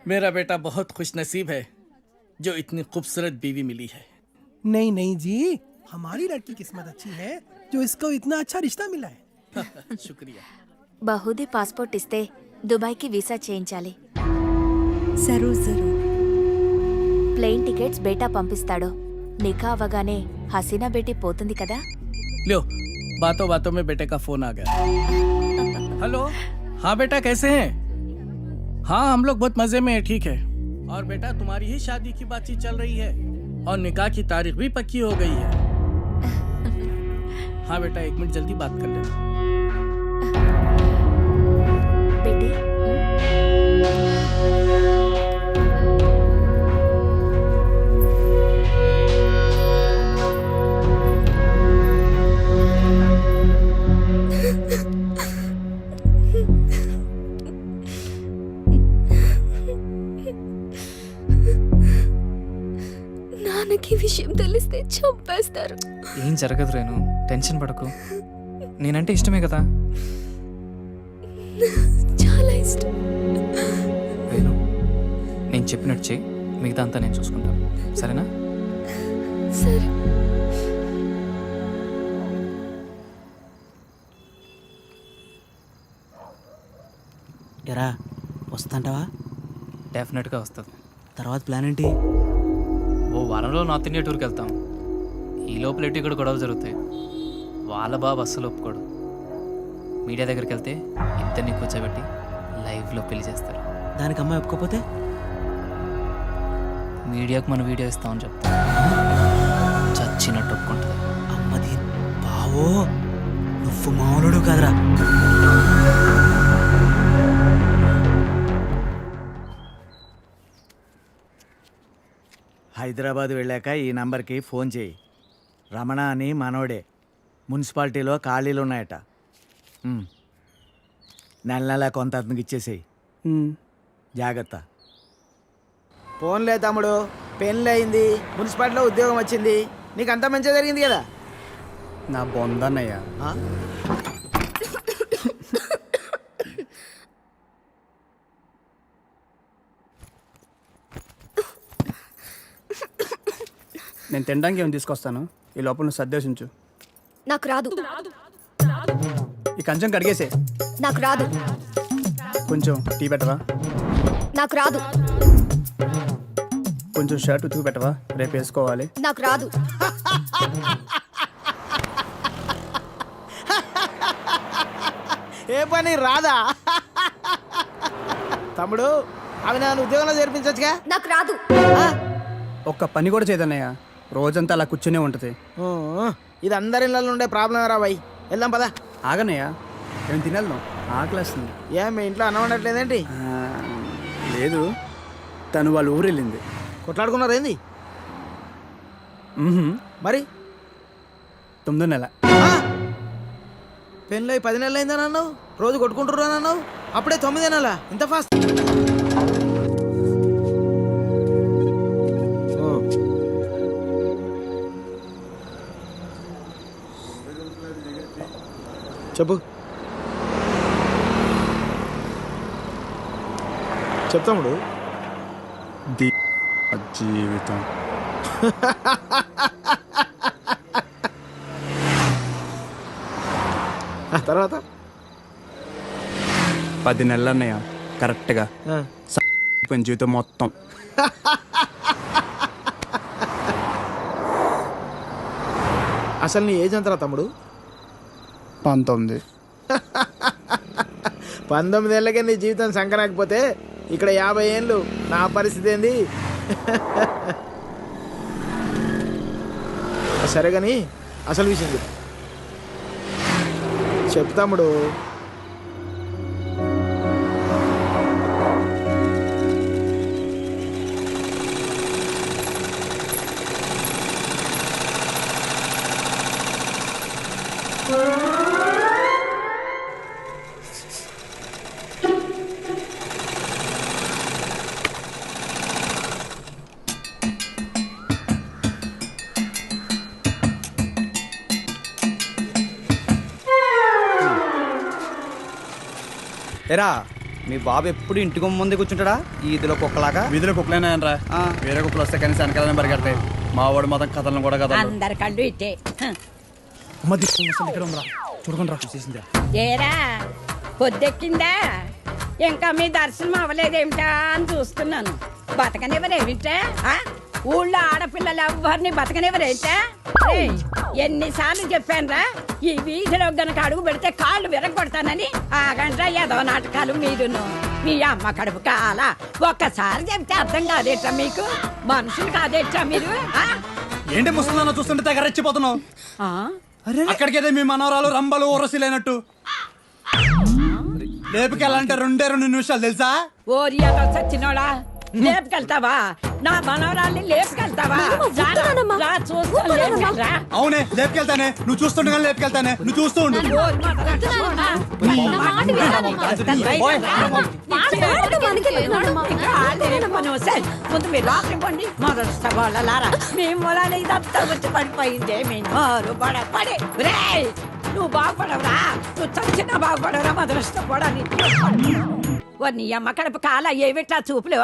मेरा बेटा बहुत खुश नसीब है जो इतनी खूबसूरत बीवी मिली है। नहीं नहीं जी, हमारी लड़की किस्मत अच्छी है जो इसको इतना अच्छा रिश्ता मिला है। शुक्रिया। బహుదీ పాస్పోర్ట్ ఇస్తే దుబాయ్కి వీసా చేయించాలి. జరూర్ జరూర్. ప్లేన్ టికెట్స్ బేటా పంపిస్తాడు. నికా అవ్వగానే హసీనా బేటీ పోతుంది కదా. लो, बातों बातों में बेटे का फोन आ गया। हेलो, हाँ बेटा कैसे हैं? हाँ हम लोग बहुत मजे में हैं, ठीक है। और बेटा तुम्हारी ही शादी की बातचीत चल रही है और निकाह की तारीख भी पक्की हो गई है। हाँ बेटा 1 मिनट जल्दी बात कर लेना। బేటీ నాన్నకి విషయం తెలిస్తే చంపేస్తారు. ఏం జరగదు రేణు, టెన్షన్ పడకు. నేనంటే ఇష్టమే కదా. చాలా ఇష్టం. రేణు, నేను చెప్పినట్టు చెయ్యి, మిగతా అంతా నేను చూసుకుంటాను, సరేనా? సరే. ఎరా వస్తుంటావా? డెఫినెట్గా వస్తుంది. తర్వాత ప్లాన్ ఏంటి? ఓ వారంలో నార్త్ ఇండియా టూర్కి వెళ్తాం. ఈ లోపల ఎటు ఇక్కడ గొడవలు జరుగుతాయి. వాళ్ళ బాబు అస్సలు ఒప్పుకోడు. మీడియా దగ్గరికి వెళ్తే ఇద్దరిని కూర్చోబెట్టి లైవ్లో పెళ్లి చేస్తారు. దానికి అమ్మాయి ఒప్పుకోపోతే మీడియాకు మన వీడియో ఇస్తామని చెప్తా. చచ్చినట్టు ఒప్పుకుంటుంది. అమ్మది బావో, నువ్వు మామూలుడు కాదురా. హైదరాబాద్ వెళ్ళాక ఈ నంబర్కి ఫోన్ చేయి. రమణ అని మనోడే. మున్సిపాలిటీలో ఖాళీలు ఉన్నాయట. నెల నెల కొంత అతనికి ఇచ్చేసేయి. జాగ్రత్త. ఫోన్లే తమ్ముడు, పెళ్ళి అయింది, మున్సిపాలిటీలో ఉద్యోగం వచ్చింది, నీకు అంతా మంచిగా జరిగింది కదా. నా బొందన్నయ్య. నేను తినడానికి ఏమైనా తీసుకొస్తాను, ఈ లోపల నువ్వు సర్దేశించు. నాకు రాదు. ఈ కంచం కడిగేసే. నాకు రాదు. కొంచెం టీ పెట్టవా? నాకు రాదు. కొంచెం షర్ట్ ఉతుకు పెట్టవా, రేపు వేసుకోవాలి. నాకు రాదు. ఏ పని రాదా? తమ్ముడు, అవి నన్ను ఉద్యోగంలో చేర్పించచ్చుగా. నాకు రాదు. ఒక్క పని కూడా చేయదన్నయ్య, రోజంతా అలా కూర్చునే ఉంటుంది. ఇది అందరి ఇళ్ళలో ఉండే ప్రాబ్లం రా బాయ్. వెళ్దాం పదా. ఆగనయ్య, నేను తినేద్దాం, ఆకలేస్తుంది. ఏ మీ ఇంట్లో అన్నం ఉండట్లేదేంటి? లేదు, తను వాళ్ళ ఊరు వెళ్ళింది. కొట్లాడుకున్నారు ఏంది మరి? 9వ నెల. పెళ్ళి 10 నెలలు అయిందని అన్నావు, రోజు కొట్టుకుంటున్నాను అన్నావు, అప్పుడే 9వ నెల. ఇంత ఫాస్ట్? చెప్పు. చెప్తాముడు. జీవితం తర్వాత 10 నెలలు అన్నయ్య, కరెక్ట్గా జీవితం మొత్తం. అసలు నీ ఏజ్ ఎంతరా తమ్ముడు? 19. 19 ఏళ్ళకే నీ జీవితం సంకరాకపోతే ఇక్కడ 50 ఏళ్ళు నా పరిస్థితి ఏంది? సరే కానీ అసలు విషయం చెప్పు తమ్ముడు. ఎరా మీ బాబు ఎప్పుడు ఇంటికి ముందే కూర్చుంటాడా ఈ ఇదిలో కుక్కలాగా? వీధిలో కుక్కలేనాయనరా, వేరే కుక్కలు వస్తే కానీ వెనకాలనే పరిగెడతాయి. మా వాడు మొత్తం కథలను కూడా కథలు. అందరి కళ్ళు ఇట్టే చూడకుండా చూసేసిందా? ఏరా పొద్దెక్కిందా? ఇంకా మీ దర్శనం అవ్వలేదేమిటా అని చూస్తున్నాను. బతకనివ్వరేమిటా? ఊళ్ళో ఆడపిల్లలు ఎవరిని బతకనివ్వరేమిటా? ఎన్నిసార్లు చెప్పానురా, ఈ వీధిలో గనక అడుగు పెడితే కాళ్ళు విరగొడతానని. ఆగండ్రా ఏదో నాటకాలు మీరును. మీ అమ్మ కడుపు కాల ఒక్కసారి చెప్తే అర్థం కాదేట్రా మీకు? మనుషులు కాదేట్రా మీరు? ఏంటి ముసలిదాన్ని చూస్తుంటే తెగ రెచ్చిపోతున్నావు? అక్కడికైతే మీ మనవరాలు రంబలు ఊరసిలేనట్టు లేపుకెళ్ళాలంటే 2 నిమిషాలు తెలుసా? ఓరియాతో చచ్చినోడా, లేపుకెళ్తావా? నా మనవరాల్ని లేపుకెళ్తావా? రా, చూస్తాను, లేపుకెళ్ళరా. అవునే లేపుకెళ్తానే, నువ్వు చూస్తుండగా లేపుకెళ్తానే, నువ్వు చూస్తూ ఉండు. ముందు మీరు లోపలికి పోండి. మొదటి వాళ్ళలారా మీ మూలాన్ని ఇదంతా వచ్చి పడిపోయిందే. మీ నోరు పడి రేయ్, నువ్వు బాగుపడవురా, నువ్వు చచ్చినా బాగుపడవురా. మొదలుష్టపోవడాన్ని నీ అమ్మ కడుపు కాల ఏమిటా చూపులు?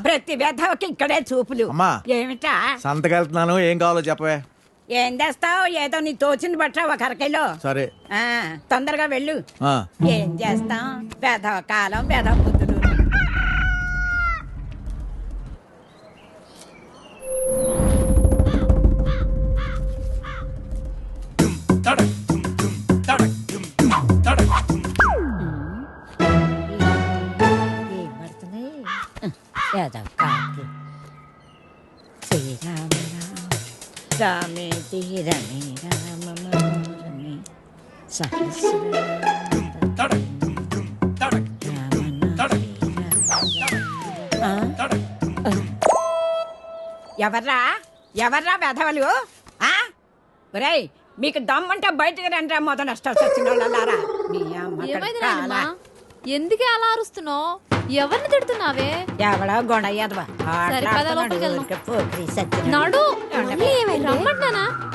ప్రతి వెధవకి ఇక్కడే చూపులు. ఏమిటా? సంతకెళ్తున్నాను, ఏం కావాలో చెప్పవే. ఏం చేస్తావు? ఏదో నీ తోచింది బట్ట ఒక అరకైలో. సరే తొందరగా వెళ్ళు. ఏం చేస్తాం? వెధవ కాలం, వెధవ బుద్ధులు. రామేతి రమే రామ రమే ఎవర్రా ఎవర్రా వెధవలు? ఒరేయ్, మీకు దమ్మంటే బయటకు రండి. మొదలు నష్టాలు వచ్చిన వాళ్ళారా. ఎందుకే అలా అరుస్తున్నావు? ఎవరిని తిడుతున్నావే? ఎవడో గొడయ్యదవా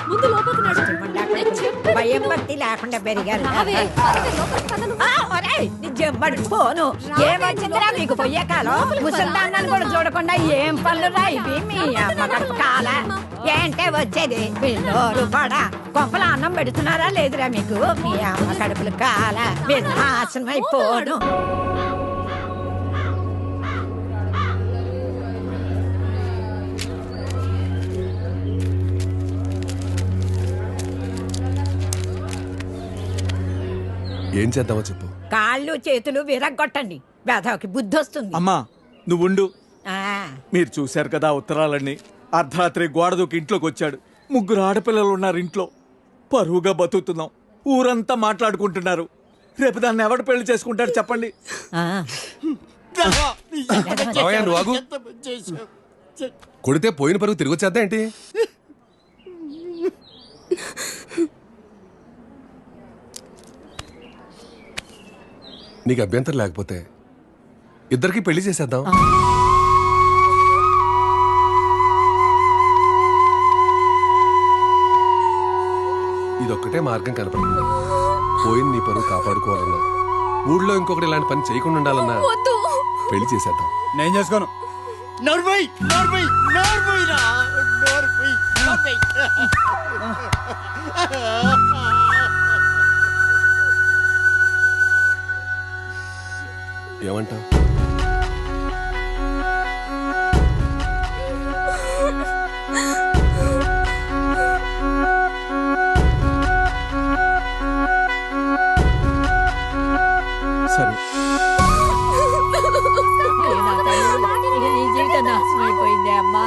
ముందు లోపలికి భయం భక్తి లేకుండా పెరిగారు. పోను ఏమొచ్చిందిరా మీకు పొయ్యే కాలం? ముసల్దాన్ని కూడా చూడకుండా ఏం పనులు రా ఇవి? మీ అమ్మ కడుపు కాల ఏంటే వచ్చేది? పిల్లోరు కూడా కొంపల అన్నం పెడుతున్నారా లేదురా మీకు? మీ అమ్మ కడుపులు కాల వినాశనం అయిపోను. ఏం చేద్దామో చెప్పు. కాళ్ళు చేతులు విరగొట్టండి, వేధవకి బుద్ధి వస్తుంది. అమ్మా నువ్వుండు. ఆ, మీరు చూశారు కదా ఉత్తరాలన్నీ. అర్ధరాత్రి గోడ దూకి ఇంట్లోకి వచ్చాడు. 3 ఆడపిల్లలు ఉన్నారు ఇంట్లో. పరువుగా బతుకుతున్నాం. ఊరంతా మాట్లాడుకుంటున్నారు. రేపు దాన్ని ఎవడు పెళ్లి చేసుకుంటాడు చెప్పండి? నువ్వు ఆగు. కొడితే పోయిన పరుగు తిరిగి వచ్చేద్దా ఏంటి? నీకు అభ్యంతరం లేకపోతే ఇద్దరికి పెళ్లి చేసేద్దాం. ఇదొక్కటే మార్గం కనపడుతుంది. పోయిన నీ పరువు కాపాడుకోవాలన్నా, ఊళ్ళో ఇంకొకటి ఇలాంటి పని చేయకుండా ఉండాలన్నా పెళ్లి చేసేద్దాం. నేను చేసుకోను. ఏమంటావు? సరే నీ జీవితం నాశనం అయిపోయింది అమ్మా.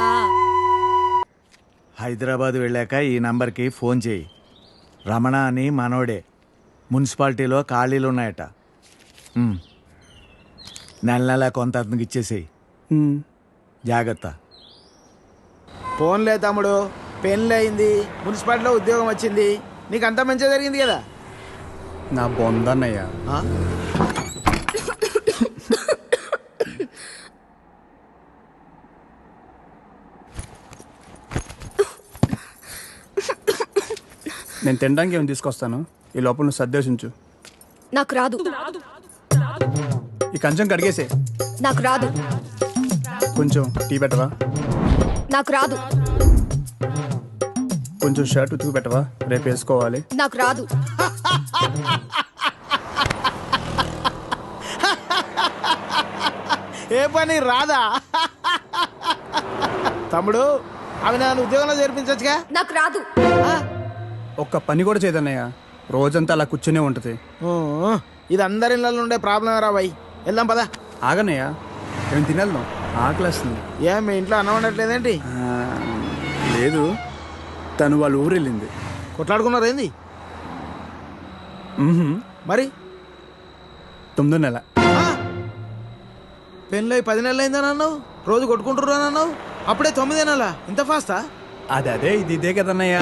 హైదరాబాద్ వెళ్ళాక ఈ నంబర్కి ఫోన్ చేయి. రమణ అని మనోడే. మున్సిపాలిటీలో ఖాళీలు ఉన్నాయట. నెల కొంత అతనికి ఇచ్చేసేయి. జాగ్రత్త. ఫోన్లే తమ్ముడు, పెళ్ళయింది, మున్సిపాలిటీలో ఉద్యోగం వచ్చింది, నీకు అంతా మంచిగా జరిగింది కదా. నా బొందన్నయ్యా. నేను తినడానికి ఏమైనా తీసుకొస్తాను. ఈ లోపల నువ్వు సర్దేశించు. నాకు రాదు. ఈ కంచం కడిగేసే. నాకు రాదు. కొంచెం టీ పెట్టవా? నాకు రాదు. కొంచెం షర్ట్ ఉతుకు పెట్టవా? రేపు వేసుకోవాలి. నాకు రాదు. ఏ పని రాదా? తమ్ముడు అవి నన్ను ఉద్యోగంలో చేర్పించచ్చుగా. నాకు రాదు. ఒక్క పని కూడా చేయదన్నయ్య. రోజంతా అలా కూర్చునే ఉంటుంది. ఇది అందరి ఇళ్ళలో ఉండే ప్రాబ్లం రా బాయ్. వెళ్దాం పదా. ఆగన్నయ్య, ఏం తినేద్దాం, ఆకలేస్తుంది. ఏం మీ ఇంట్లో అన్నం వండట్లేదేంటి? లేదు, తను వాళ్ళ ఊరు వెళ్ళింది. కొట్లాడుకున్నారు ఏంది? మరి 9వ నెల. పెళ్ళి 10 నెలలు అయిందని అన్నావు, రోజు కొట్టుకుంటున్నాను అన్నావు, అప్పుడే 9 నెలలా? ఇంత ఫాస్టా? అదే ఇదే కదన్నయ్య.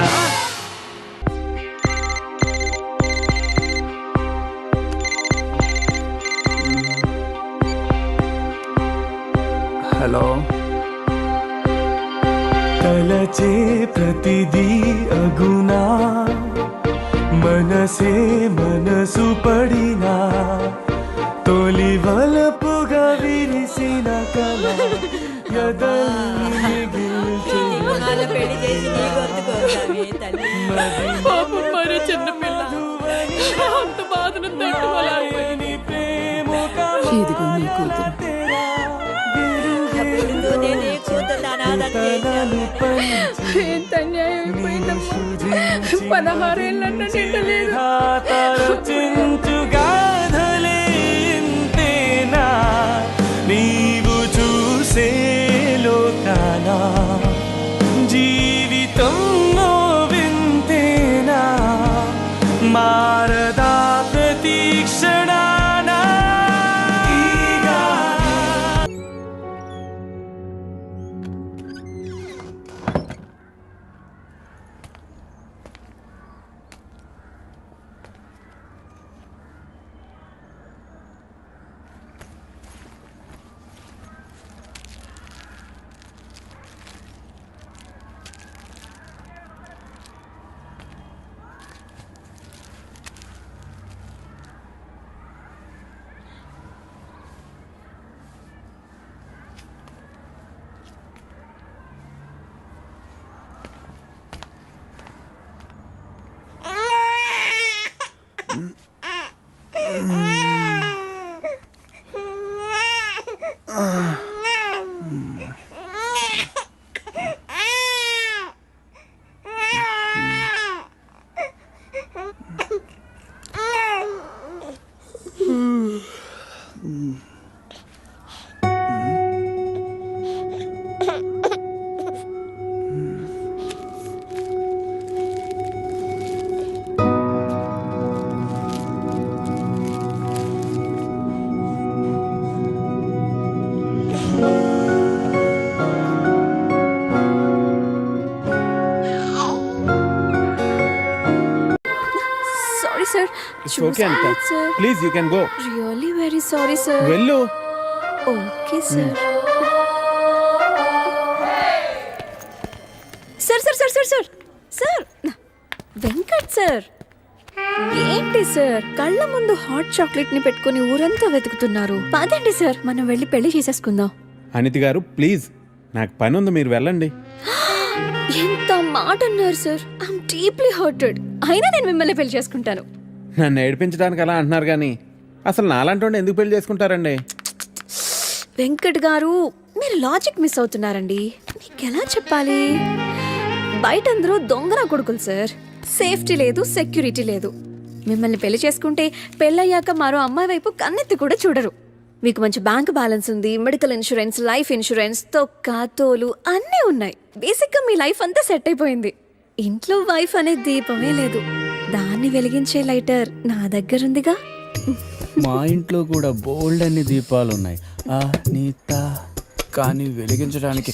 హలో. తలచే ప్రతిదీ అగునా, మనసే మనసు పడినా, తొలి వలపుగా విరిసిన కళ ఎదల్ని మరి చిన్నపిల్ల అంత బాధను తట్టుకోలేకపోయింది. ఇదిగో నీ కూతురు. ఎంత అన్యాయం అయిపోయిందమ్మా. 16 ఏళ్ళన్న నిండలేదు. నీవు చూసే లోకానా, జీవితం వింతేనా, మారదా ప్రతీక్షణానా. Sorry sir. Please you can go. Really very sorry sir. వెళ్ళు. Okay sir. Sir sir sir sir sir sir Venkat sir, ఏంటి సార్ కళ్ళ ముందు హాట్ చాక్లెట్ ని పెట్టుకుని ఊరంతా వెతుకుతున్నారు? పదండి సార్, మనం వెళ్ళి పెళ్లి చేసేసుకుందాం. అనితి గారు ప్లీజ్, నాకు పని ఉంది, మీరు వెళ్ళండి. ఎంత మాట అన్నారు సార్. I'm deeply hurted. అయినా నేను మిమ్మల్ని పెళ్లి చేసుకుంటాను. నన్ను ఏడిపించడానికి అలా అంటున్నారు కానీ అసలు నాలాంటి ఎందుకు పెళ్లి చేసుకుంటారండి? వెంకట్ గారు, మీరు లాజిక్ మిస్ అవుతున్నారండి. నీకెలా చెప్పాలి? బయట అందరూ దొంగన కొడుకులు సార్. సేఫ్టీ లేదు, సెక్యూరిటీ లేదు. మిమ్మల్ని పెళ్లి చేసుకుంటే పెళ్ళయ్యాక మరో అమ్మాయి వైపు కన్నెత్తి కూడా చూడరు. మీకు మంచి బ్యాంక్ బ్యాలెన్స్ ఉంది, మెడికల్ ఇన్సూరెన్స్, లైఫ్ ఇన్సూరెన్స్, తొక్క తోలు అన్నీ ఉన్నాయి. బేసిక్గా మీ లైఫ్ అంతా సెట్ అయిపోయింది. ఇంట్లో వైఫ్ అనే దీపమే లేదు, దాన్ని వెలిగించే లైటర్ నా దగ్గర ఉందిగా. మా ఇంట్లో కూడా బోల్డ్ అన్ని దీపాలు ఉన్నాయి నీత, కానీ వెలిగించడానికి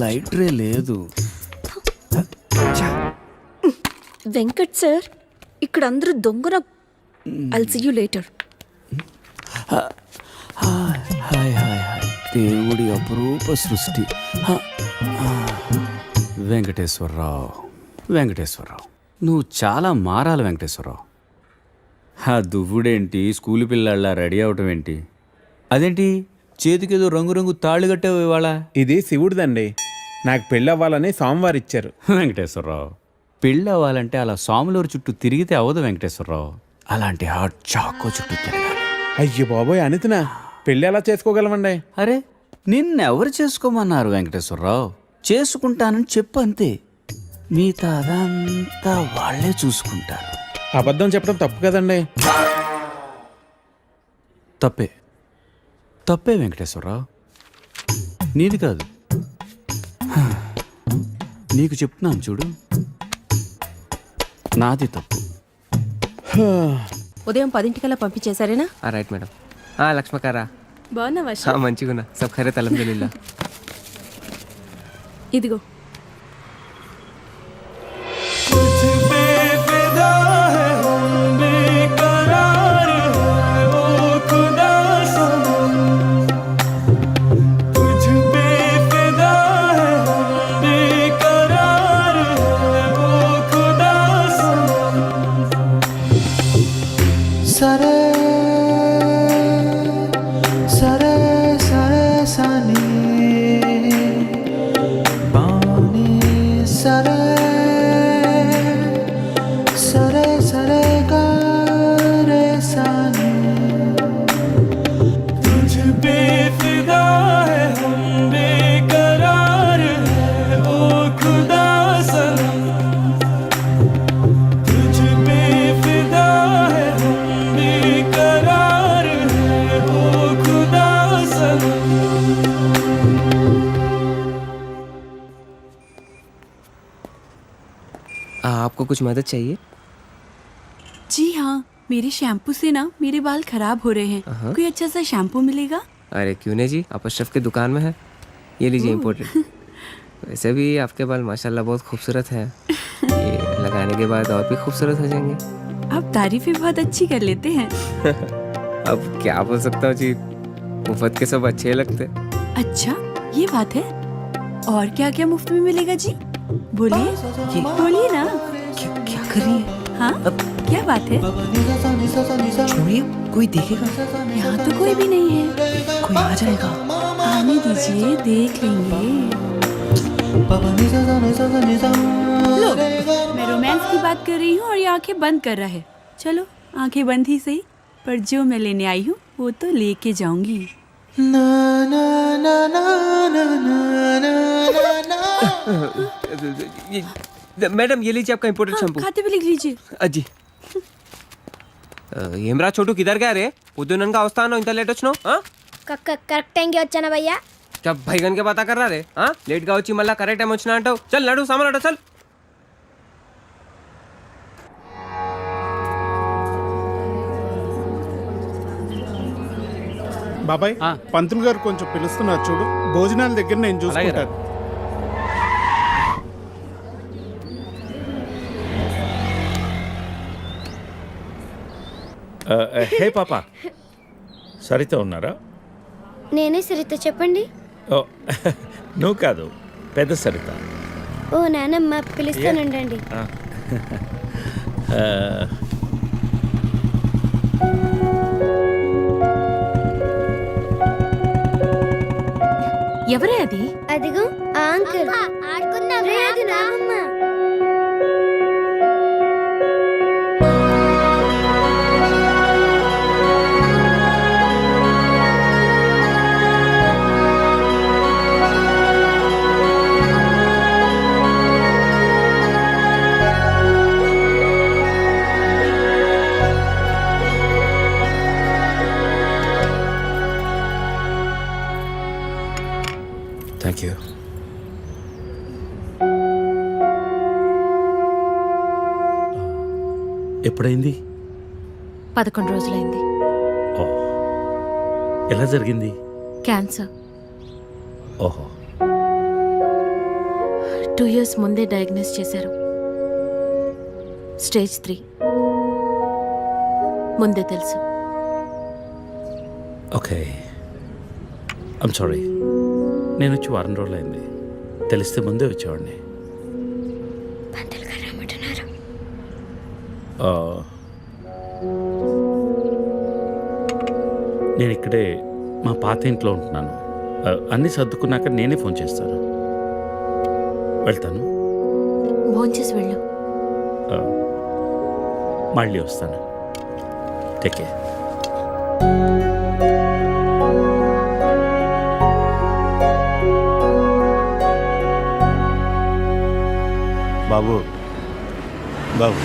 లైటరే లేదు. వెంకట్ సార్, ఇక్కడ అందరూ దొంగన. I'll see you later. Hi hi hi, దేవుడి అపురూప సృష్టి. వెంకటేశ్వరరావు, వెంకటేశ్వరరావు, నువ్వు చాలా మారాలి వెంకటేశ్వరరావు. ఆ దువ్వుడేంటి, స్కూల్ పిల్లల్లా రెడీ అవటం ఏంటి? అదేంటి చేతికేదో రంగురంగు తాళ్ళు కట్టావు ఇవాళ? ఇది శివుడిదండి. నాకు పెళ్ళి అవ్వాలని స్వామివారు ఇచ్చారు. వెంకటేశ్వరరావు, పెళ్ళి అవ్వాలంటే అలా స్వాములూరు చుట్టూ తిరిగితే అవ్వదు వెంకటేశ్వరరావు. అలాంటి హాట్ చాకో చుట్టూ తిరగాలి. అయ్యో బాబోయ్ అనితనా, పెళ్ళి ఎలా చేసుకోగలమండి? అరే నిన్నెవరు చేసుకోమన్నారు వెంకటేశ్వరరావు? చేసుకుంటానని చెప్పు అంతే, మిగతా అదంతా వాళ్ళే చూసుకుంటారు. అబద్ధం చెప్పడం తప్పు కదండి. తప్పే వెంకటేశ్వరరావు, నీది కాదు. నీకు చెప్తున్నాను చూడు, నాది తప్పు. ఉదయం 10 పంపించేశారేనా? Right madam. లక్ష్మకారా బాగున్నావా? మంచిగున్నా. సబ్ ఖైరత్ అల్హమ్దులిల్లాహ్. ఇదిగో आपको कुछ मदद चाहिए? जी हाँ, मेरे शैम्पू से ना मेरे बाल खराब हो रहे हैं। कोई अच्छा सा शैम्पू मिलेगा? अरे क्यों नहीं जी, आप अशरफ की दुकान में है, ये लीजिए इम्पोर्टेड। वैसे भी आपके बाल माशाल्लाह बहुत खूबसूरत हैं, ये लगाने के बाद और भी खूबसूरत हो जाएंगे। आप तारीफें बहुत अच्छी कर लेते हैं। अब क्या बोल सकता हूँ जी, मुफ्त के सब अच्छे लगते। अच्छा ये बात है, और क्या क्या मुफ्त में मिलेगा जी? बोलिए बोलिए ना। क्या कर रही है? हाँ क्या बात है? छोड़िए, कोई देखेगा। यहाँ तो कोई भी नहीं है। कोई आ जाएगा। आने दीजिए, देख लेंगे। लो, मैं रोमांस की बात कर रही हूँ और ये आंखें बंद कर रहा है। चलो आंखें बंद ही सही, पर जो मैं लेने आई हूँ वो तो लेके जाऊंगी। मैडम ये लीजिए आपका इम्पोर्टेड शैम्पू। खाते भी लिख लीजिए। అజ్జి ఏమ్రా చోటు కిదర్ గా రే పొద్దుననగా వస్తాను ఇంత లేట్ వచ్చినావు? కరెక్ట్ టైంకి వచ్చానా భయ్యా? क्या भैगन के बात कर रहा रे? लेट గా వచ్చి మళ్ళా కరెక్ట్ టైం వచ్చినా అంటావు. చల్ నడు సామాన్ అట చల్. బాబాయ్ పంతులు గారు కొంచెం పిలుస్తున్నారు చూడు, భోజనాల దగ్గర నేను చూసుకుంటాను. హే పాప, సరిత ఉన్నారా? నేనే సరిత, చెప్పండి. ఓ నువ్వు కాదు, పెద్ద సరిత. ఓ నానమ్మ, పిలుస్తానండి. ఎవరే అది? అదిగో ఆ అంకుల్. ఆడుకుందాం. అది నానమ్మ. Thank you. ఎప్పుడైంది? 11 రోజులైంది. ఓ, ఎలా జరిగింది? క్యాన్సర్. ఓహో. 2 years ముందే డయాగ్నోస్ చేశారు. స్టేజ్ 3. ముందే తెలుసు. Okay, I'm sorry. నేను వచ్చి వారం రోజులైంది, తెలిస్తే ముందే వచ్చేవాడిని. నేను ఇక్కడే మా పాత ఇంట్లో ఉంటున్నాను. అన్నీ సర్దుకున్నాక నేనే ఫోన్ చేస్తాను. వెళ్తాను. భోంచేసి వెళ్ళు. మళ్ళీ వస్తాను. Take care. బాబు బాబు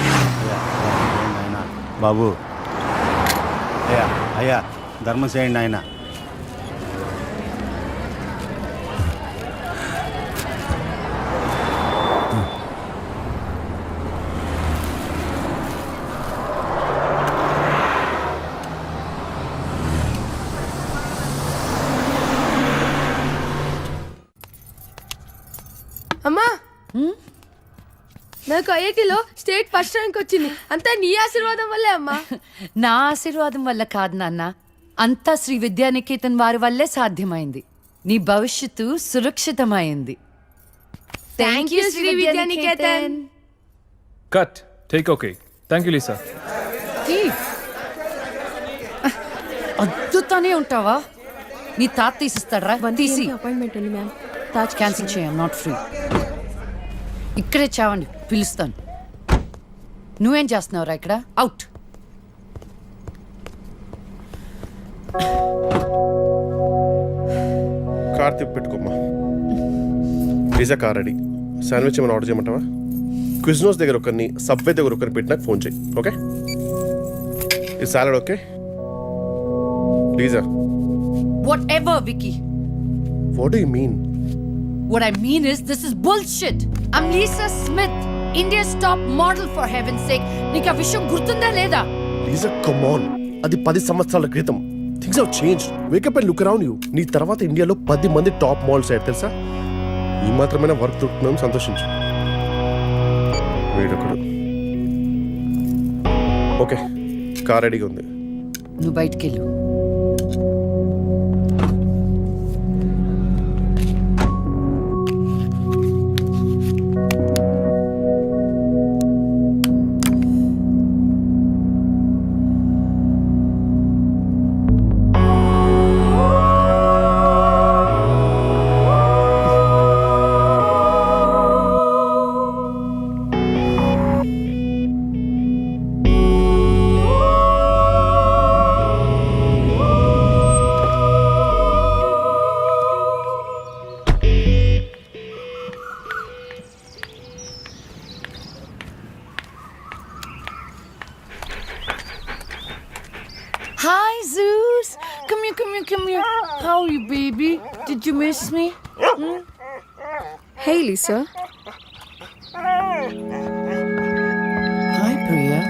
ఆయన బాబు అయ్యా అయ్యా ధర్మం చేయండి ఆయన. అమ్మా నాకు ఐఐటిలో స్టేట్ ఫస్ట్ ర్యాంక్ వచ్చింది. అంతా నీ ఆశీర్వాదం వల్లే అమ్మా. నా ఆశీర్వాదం వల్ల కాదు నాన్న, అంతా శ్రీ విద్యానికేతన్ వారి వల్లే సాధ్యమైంది. నీ భవిష్యత్తు సురక్షితమైంది. Thank you Sree Vidyanikethan. Cut take okay. Thank you Lisa. అద్దుతానే ఉంటావా? నీ తాత తీసిస్తాడరా? తీసి అపాయింట్మెంట్ ఉంది మ్యామ్. తాజ్ క్యాన్సిల్ చేయం, నాట్ ఫ్రీ. ఇక్కడే చావండి, పిలుస్తాను. నువ్వేం చేస్తున్నావురా ఇక్కడ? అవుట్. కార్ తిప్పి పెట్టుకోమ్మా. Pizza car ready. శాండ్విచ్ ఏమైనా ఆర్డర్ చేయమంటావా? క్విజ్నోస్ దగ్గర ఒకరిని, సబ్వే దగ్గర ఒకరిని పెట్టి నాకు ఫోన్ చేయి. ఓకే? ఈ salad okay? లీజా. Whatever, Vicky. What do you mean? What I mean is, this is bullshit. I'm Lisa Smith, India's top model, for heaven's sake. నీకు ఆ విషయం గుర్తుందా లేదా? లీజా కమ్ ఆన్. అది 10 సంవత్సరాల క్రితం. Things have changed. Wake up and look around you. నీ తర్వాత ఇండియాలో 10 మంది టాప్ మోడల్స్ అయ్యారు తెలుసా? ఈ మాత్రమైనా వర్క్ దొరుకుతున్నాం, సంతోషించు. వీడొకడు. ఓకే, కార్ రెడీగా ఉంది. నువ్వు బయటికి వెళ్ళు. Hi, Zeus. Come here, come here, come here. How are you, baby? Did you miss me? Hey, Lisa. Hi, Priya.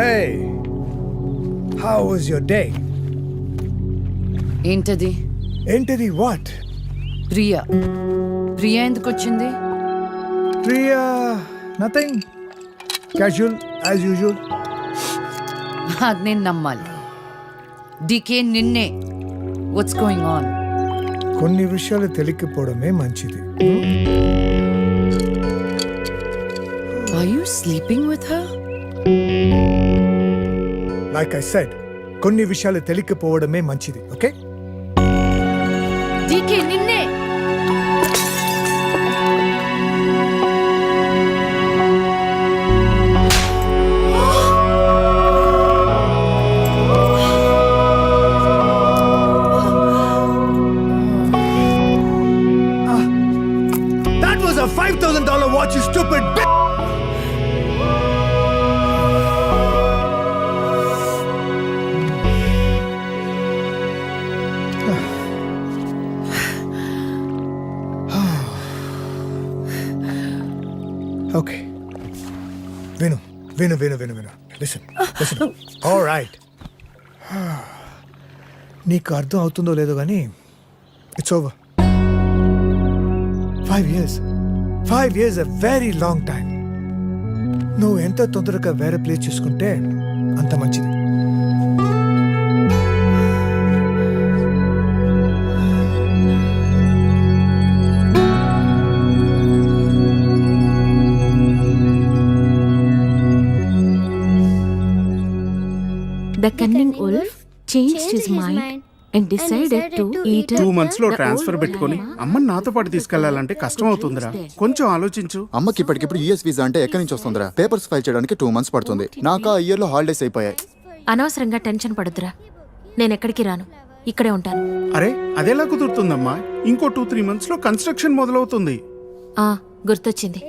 Hey, how was your day? ఏంటది? ఏంటిది what? ప్రియా. ప్రియా ఎందుకు వచ్చింది? Priya, nothing. Casual, as usual. అది నేను నమ్మాలి. Decay నిన్నే. What's going on? కొన్ని విషయాలు తెలియకపోవడమే మంచిది. Are you sleeping with her? Like I said, కొన్ని విషయాలు తెలియకపోవడమే మంచిది. ఓకే? డికే నిన్నే. That was a $5,000 watch, you stupid bitch! Okay. Vinu. Listen. All right. నీకు అర్థం అవుతుందో లేదో కానీ it's over. 5 years. 5 years a very long time. నువ్వు ఎంత తొందరగా వేరే ప్లేస్ చూసుకుంటే అంత మంచిది. The cunning wolf changed his mind and decided to eat 2 months లో ట్రాన్స్ఫర్ పెట్టుకొని అమ్మని నాతో పాటు తీసుకెళ్లాలంటే కష్టం అవుతుందిరా, కొంచెం ఆలోచించు. అమ్మకి ఇప్పటికిప్పుడు యూఎస్ వీసా అంటే ఎక్కడి నుంచి వస్తుందిరా? పేపర్స్ ఫైల్ చేయడానికి 2 months పడుతుంది. నాకు ఆ ఇయర్ లో హాలిడేస్ అయిపోయాయి. అనవసరంగా టెన్షన్ పడుతురా, నేను ఎక్కడికి రాను, ఇక్కడే ఉంటాను. అరే అదెలా కుదురుతుందమ్మా? ఇంకో 2-3 months లో కన్స్ట్రక్షన్ మొదలవుతుంది. గుర్తొచ్చింది,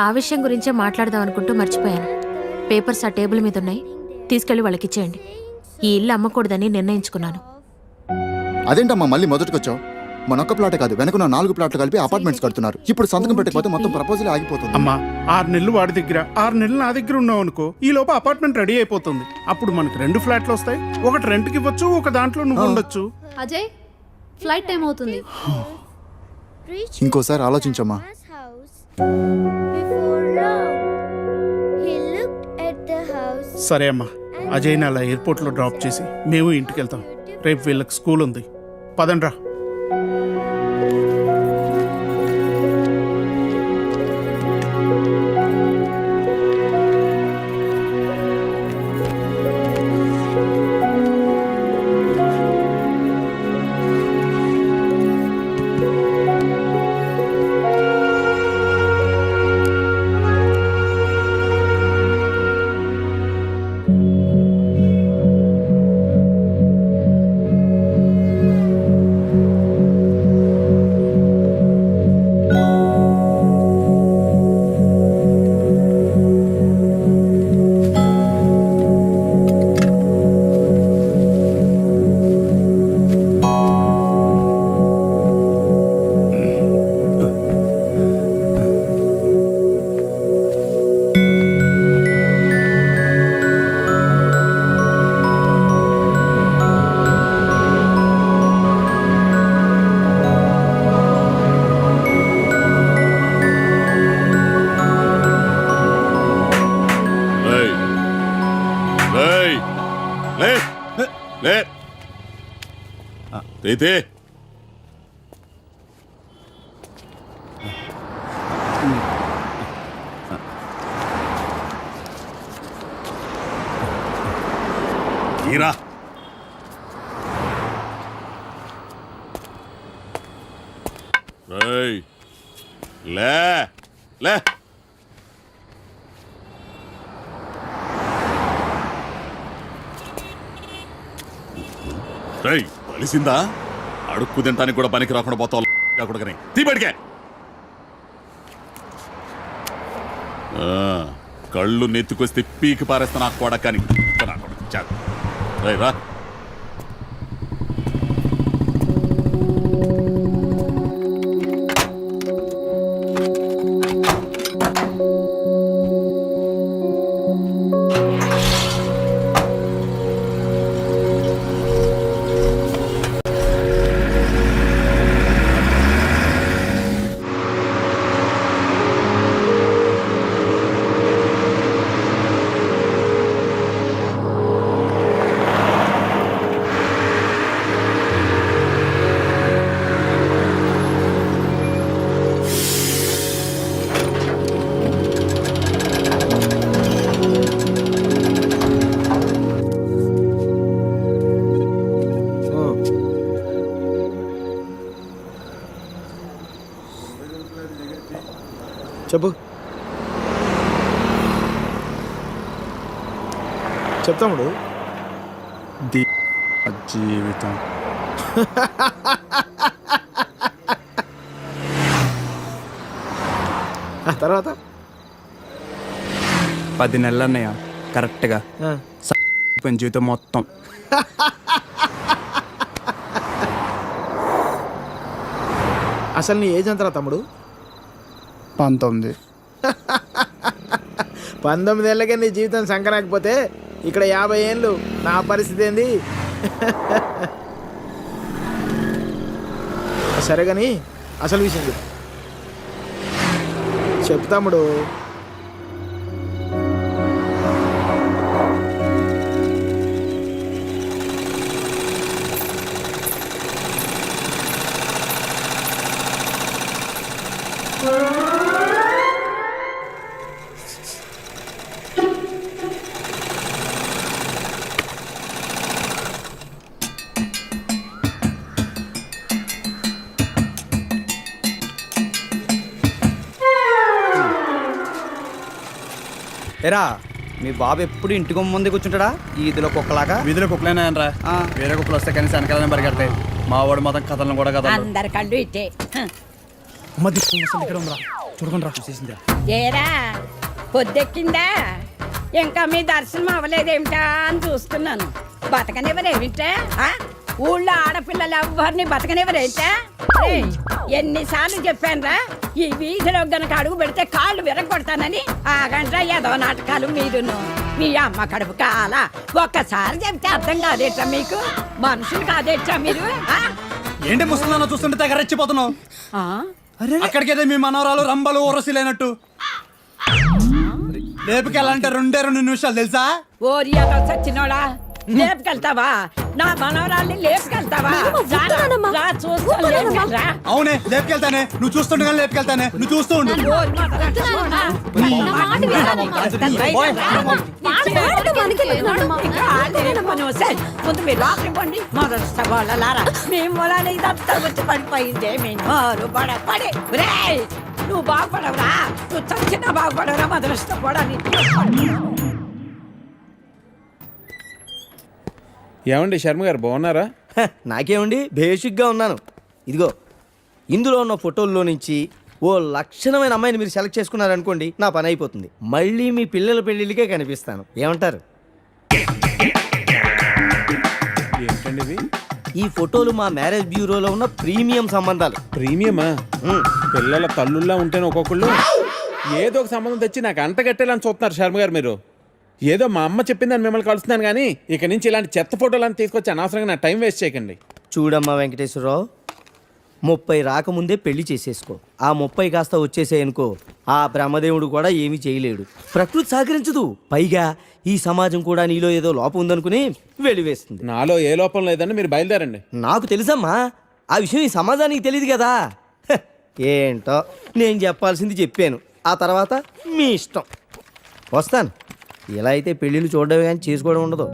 ఆ విషయం గురించే మాట్లాడదాం అనుకుంటూ మర్చిపోయాను. పేపర్స్ ఆ టేబుల్ మీద ఉన్నాయి, తీసుకెళ్లి వాళ్ళకి ఇచ్చేయండి. ఈ ఇల్లు అమ్మకూడదని నిర్ణయించుకున్నాను. అదేంటమ్మా మళ్ళీ మొదటికొచ్చావు? మనొక్క ప్లాట్ కాదు, వెనక 4 ప్లాట్లు కలిపి అపార్ట్మెంట్స్ కడుతున్నారు. ఇప్పుడు సంతకం పెట్టకపోతే మొత్తం ప్రపోజల్ ఆగిపోతుంది. అమ్మా 6 నెలలు వాడి దగ్గర, 6 నెలలు నా దగ్గర ఉన్నావు అనుకో, ఈ లోపు అపార్ట్మెంట్ రెడీ అయిపోతుంది. అప్పుడు మనకు 2 ఫ్లాట్లు వస్తాయి, ఒకటి రెంట్కి ఇవ్వచ్చు, ఒక దాంట్లో నువ్వు ఉండొచ్చు. అజయ్, ఫ్లైట్ టైం అవుతుంది. ఇంకోసారి ఆలోచించమ్మా. సరే అమ్మా, అజయ్ని అలా ఎయిర్పోర్ట్లో డ్రాప్ చేసి మేము ఇంటికి వెళ్తాం. రేపు వీళ్ళకి స్కూల్ ఉంది, పదండ్రా. అయితే ఈరా లే లే కలిసిందా? అడుక్కు తింటానికి కూడా పనికి రాకుండా పోతావు. తీబడికే కళ్ళు నెత్తుకొస్తే పీకి పారేస్తా నాకు కూడా. కానీ రా చెప్పు. చెప్తాముడు. జీవితం తర్వాత 10 నెలలు అన్నయ్య కరెక్ట్గా జీవితం మొత్తం. అసలు నీ ఏజ్ ఎంతరా తమ్ముడు? 19. 19 ఏళ్ళకే నీ జీవితం సంకరాకపోతే ఇక్కడ 50 ఏళ్ళు నా పరిస్థితి ఏంది? సరే కానీ అసలు విషయం చెప్పు తమ్ముడు. ఎరా మీ బాబు ఎప్పుడు ఇంటికి ముందే కూర్చుంటాడా ఈదిలో కుక్కలాగా? వీధిలో కుక్కలేనాయనరా, వేరే కుక్కలు వస్తే కనీసం వెనకాలనే పరిగెడతాయి. మా వాడు మొత్తం కథలను కూడా కదా. అందరి కళ్ళు ఇట్టే. చూడకుండా రా, చూసేసిందా? ఏరా పొద్దెక్కిందా? ఇంకా మీ దర్శనం అవ్వలేదేమిటా అని చూస్తున్నాను. బతకనివ్వరేమిటా? ఊళ్ళో ఆడపిల్లలు ఎవ్వరిని బతకనివ్వరేంటా? ఎన్నిసార్లు చెప్పానురా, ఈ వీధిలో గనక అడుగు పెడితే కాళ్ళు విరగొడతానని. ఆగండ్రా ఏదో నాటకాలు మీరును. మీ అమ్మ కడుపు కాల ఒక్కసారి చెప్తే అర్థం కాదేట్రా మీకు? మనుషులు కాదేట్రా మీరు? ఏంటి ముసలిదాన్ని చూస్తుంటే తెగ రెచ్చిపోతున్నావు? అక్కడికేదో మీ మనవరాలు రంబలు ఊరసిలేనట్టు. లేపుకెళ్ళాలంటే 2 నిమిషాలు తెలుసా? ఓరియాలో సచ్చినోడా, లేపుకెళ్తావా? నా మనవరాల్ని లేపుకెళ్తావా? అవునే లేపుకెళ్తానే, నువ్వు చూస్తుండగా లేపుకెళ్తానే, నువ్వు చూస్తూ ఉండు. ముందు మీరు లోపలికి పోండి. మొదలరా మీ మూలాన్ని ఇదంతా వచ్చి పడిపోయిందే. పడే నువ్వు బాగుపడవురా, నువ్వు చచ్చినా బాగుపడవురా. మొదలష్టపడని ఏమండి శర్మ గారు బాగున్నారా? నాకేమండి బేసిక్గా ఉన్నాను. ఇదిగో ఇందులో ఉన్న ఫోటోల్లో నుంచి ఓ లక్షణమైన అమ్మాయిని మీరు సెలెక్ట్ చేసుకున్నారనుకోండి, నా పని అయిపోతుంది. మళ్ళీ మీ పిల్లల పెళ్ళిళ్ళకే కనిపిస్తాను. ఏమంటారు? ఏంటండి ఇది? ఈ ఫోటోలు మా మ్యారేజ్ బ్యూరోలో ఉన్న ప్రీమియం సంబంధాలు. ప్రీమియమా? పిల్లల తల్లుల్లా ఉంటేనే ఒక్కొక్కళ్ళు ఏదో ఒక సంబంధం తెచ్చి నాకు అంటగట్టేలా చూస్తున్నారు శర్మ గారు మీరు. ఏదో మా అమ్మ చెప్పిందని మిమ్మల్ని కలుస్తున్నాను కానీ ఇక నుంచి ఇలాంటి చెత్త ఫోటోలను తీసుకొచ్చి అనవసరంగా నా టైం వేస్ట్ చేయకండి. చూడమ్మా వెంకటేశ్వరరావు, 30 రాకముందే పెళ్లి చేసేసుకో. ఆ 30 కాస్త వచ్చేసేయనుకో, ఆ బ్రహ్మదేవుడు కూడా ఏమీ చేయలేడు. ప్రకృతి సహకరించదు. పైగా ఈ సమాజం కూడా నీలో ఏదో లోపం ఉందనుకుని వెలివేస్తుంది. నాలో ఏ లోపం లేదని మీరు బయలుదేరండి. నాకు తెలుసమ్మా, ఆ విషయం ఈ సమాజానికి తెలియదు కదా. ఏంటో నేను చెప్పాల్సింది చెప్పాను, ఆ తర్వాత మీ ఇష్టం. వస్తాను. ఇలా అయితే పెళ్ళిళ్ళు చూడడం కానీ చేసుకోవడం ఉండదు.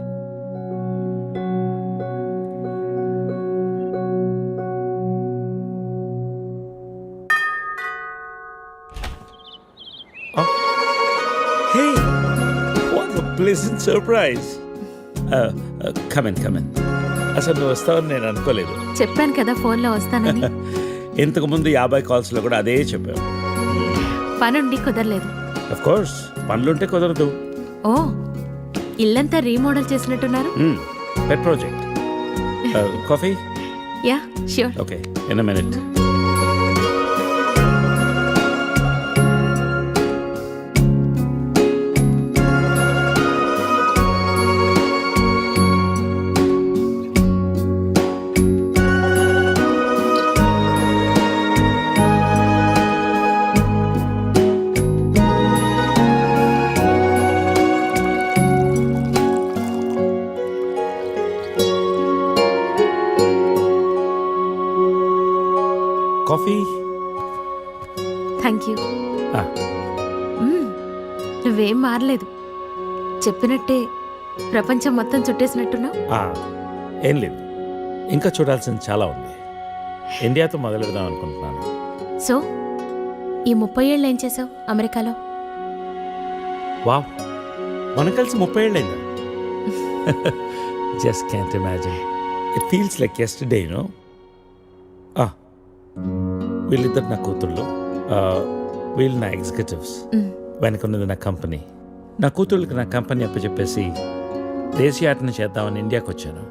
Hey, what a pleasant surprise. Come in. అసలు నువ్వు వస్తావని నేను అనుకోలేదు. చెప్పాను కదా ఫోన్లో వస్తానని. ఇంతకుముందు 50 కాల్స్లో కూడా అదే చెప్పావు. పనుండి కుదరలేదు. అఫ్ కోర్స్ పనులుంటే కుదరదు. ఓ, ఇల్లంతా రీమోడల్ చేసినట్టున్నారు. పెట్ project. Coffee? Yeah sure. Okay, in a minute. Coffee? Thank you. నువ్వేం మారలేదు. చెప్పినట్టే ప్రపంచం మొత్తం చుట్టేసినట్టున్నావు. ఏం లేదు, ఇంకా చూడాల్సింది చాలా ఉంది. ఇండియాతో మొదలెడదాం అనుకుంటున్నాను. సో ఈ 30 ఏళ్ళు ఏం చేసావు అమెరికాలో? వావ్, మనం కలిసి 30 ఏళ్ళైందా? Just can't imagine. It feels like yesterday, you know. వీళ్ళిద్దరు నా కూతుళ్ళు, వీళ్ళు నా ఎగ్జిక్యూటివ్స్. వెనకున్నది నా కంపెనీ. నా కూతుళ్ళకి నా కంపెనీ అప్పచెప్పేసి దేశీయాటన చేద్దామని ఇండియాకి వచ్చాను.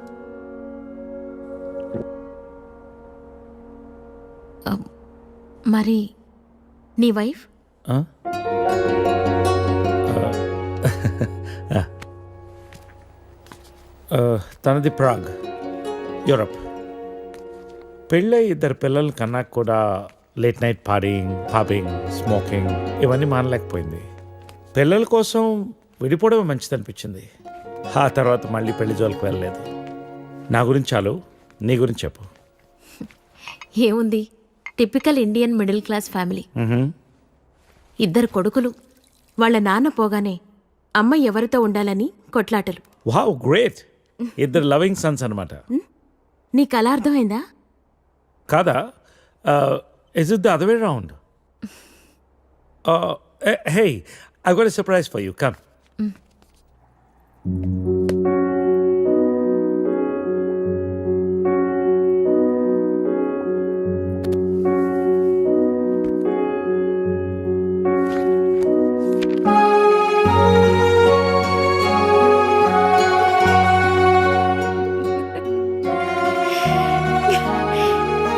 మరి నీ వైఫ్? తనది ప్రాగ్, యూరప్. పెళ్ళై 2 పిల్లలు కన్నా కూడా late night partying, pubbing, smoking ఇవన్నీ మానలేకపోయింది. పిల్లల కోసం విడిపోవడమే మంచిది అనిపించింది. ఆ తర్వాత మళ్ళీ పెళ్లి జోలికి వెళ్ళలేదు. నా గురించి చాలు, నీ గురించి చెప్పు. ఏముంది, typical Indian middle class family. 2 కొడుకులు. వాళ్ళ నాన్న పోగానే అమ్మ ఎవరితో ఉండాలని కొట్లాటలు. Wow, great. 2 లవింగ్ సన్స్ అనమాట. నీకు అలా అర్థమైందా? కాదా? Is it the other way around? Hey, I've got a surprise for you. Come.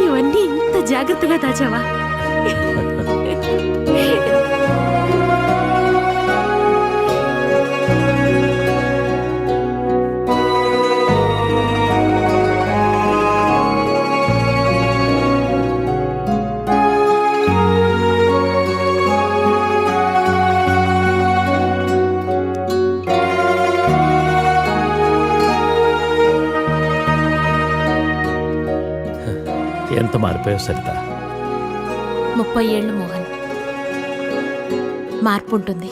ఇవన్నీ ఇంత జాగ్రత్తగా దాచావా? ఎంత మారిపోయావు సరిత. 30 ఏళ్ళు మోహన్. మార్పు ఉంటుంది.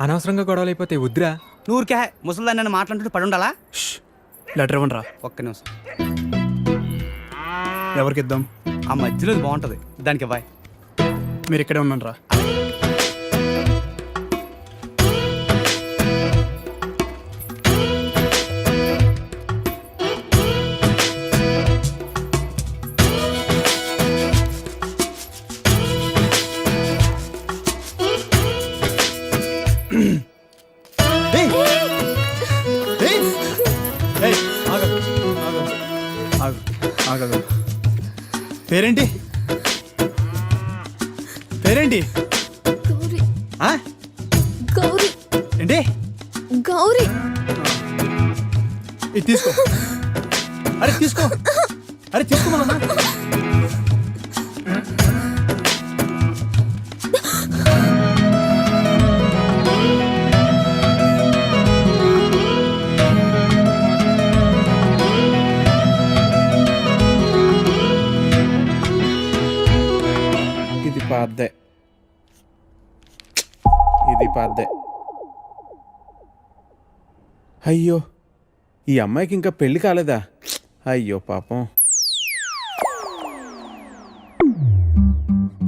అనవసరంగా గొడవలు అయిపోతే వద్దురా. నూరికే ముసలిదాన్ని నన్ను మాట్లాడుతూ పడి ఉండాలా? లెటర్ ఇవ్వండి రా. ఒక్క నిమిషం. ఎవరికి ఇద్దాం? ఆ మధ్యలో బాగుంటది, దానికి ఇవ్వాలి. మీరు ఇక్కడే ఉన్నాను రా. పేరేంటి? పేరేంటి? ఆ? గౌరీ. ఏంటి? గౌరీ. ఇది తీసుకో. అరే తీసుకో. అరే తీసుకోమన్నా. ఇది పాద్దే. అయ్యో, ఈ అమ్మాయికి ఇంకా పెళ్లి కాలేదా? అయ్యో పాపం.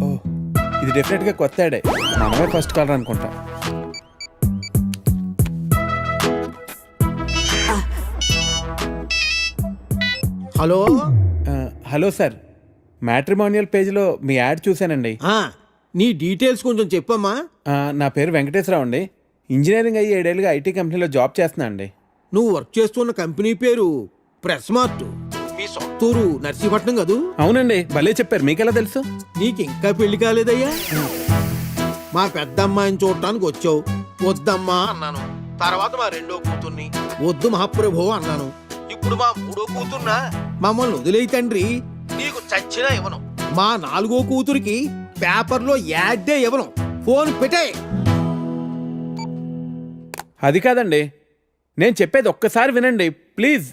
ఓ, ఇది డెఫినెట్గా కొత్త యాడే. మనమే ఫస్ట్ కాలర్ అనుకుంటా. హలో. హలో సార్, మ్యాట్రిమోనియల్ పేజ్లో మీ యాడ్ చూశానండి. నీ డీటెయిల్స్ కొంచెం చెప్పమ్మా. నా పేరు వెంకటేశ్వరరావు అండి. ఇంజనీరింగ్ అయ్యి 7 ఏళ్ళుగా ఐటీ కంపెనీలో జాబ్ చేస్తున్నా అండి. నువ్వు వర్క్ చేస్తున్న కంపెనీ పేరు ప్రెస్ మార్ట్. మీ సొంతూరు నర్సీపట్నం కదూ? అవునండి, భలే చెప్పారు. మీకెలా తెలుసు? నీకు ఇంకా పెళ్లి కాలేదయ్యా? మా పెద్ద అమ్మాయిని చూడటానికి వచ్చావు. వద్దమ్మా అన్నాను. తర్వాత మా రెండో కూతుర్ని వద్దు మహాప్రభు అన్నాను. ఇప్పుడు మా మూడో కూతుర్నా మమ్మల్ని వదిలేయి తండ్రి, నీకు చచ్చినా ఇవ్వను. మా 4గో కూతురికి పేపర్లో యాడ్డే ఇవ్వను. ఫోన్ పెట్టే. అది కాదండి, నేను చెప్పేది ఒక్కసారి వినండి ప్లీజ్.